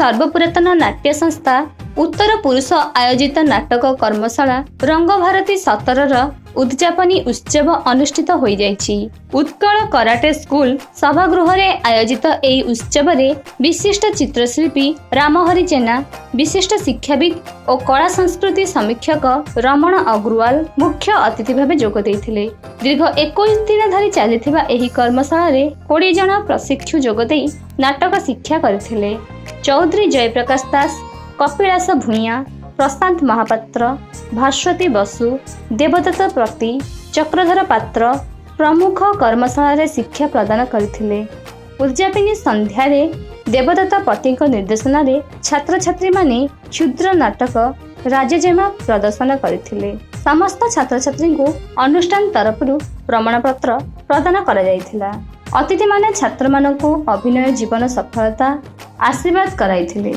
सर्वपुरातन नाट्य संस्था उत्तर पुरुष आयोजित नाटक कर्मशाला रंगभारती 17 उद्यापनी उत्सव अनुष्ठित हो जाइछि। उत्कल कराटे स्कूल सभागृह रे आयोजित एही उत्सव रे विशिष्ट चित्रशिल्पी रामहरि जेना, विशिष्ट शिक्षाविद और कला संस्कृति समीक्षक रमण अग्रवाल मुख्य अतिथि भाव जोग देइथिले। दीर्घ 21 दिन धरी चलिथिबा एही कर्मशाला रे 20 जन प्रशिक्षु जोग देई नाटक शिक्षा करथिले। चौधरी जयप्रकाश दास, कपिलास भूइया, प्रशांत महापात्र, भास्वती बसु, देवदत्त प्रति, चक्रधर पात्र प्रमुख कर्मशाला रे शिक्षा प्रदान करथिले। उद्यापिनी संध्या रे देवदत्त पति निर्देशन रे छात्र छात्री माने क्षुद्र नाटक राजजेमा प्रदर्शन करथिले। समस्त छात्र छात्री को अनुष्ठान तरफरु प्रमाण पत्र प्रदान करा जायथिला। अतिथि माने छात्र मानकु अभिनय जीवन सफलता आशीर्वाद कराइथिले।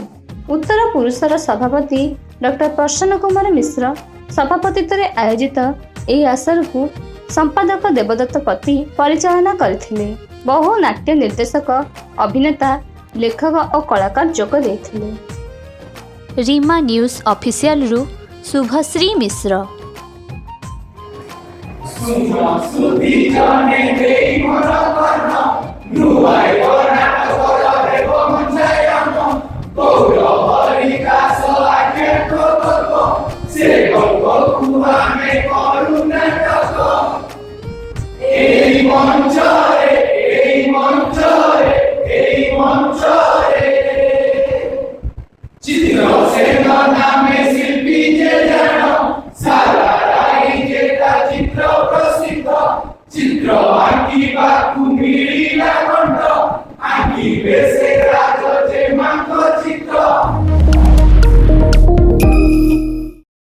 उत्तर पुरुषर सभापति डॉक्टर प्रसन्न कुमार मिश्र सभापतित्व रे आयोजित एही आसर को संपादक देवदत्त पति परिचालना करथिले। बहु नाट्य निर्देशक, अभिनेता, लेखक और कलाकार जोग देथिले। रीमा न्यूज ऑफिशियल रु शुभश्री मिश्र। चित्र आंकी बाकू मिली ना कंठ आंकी बेसे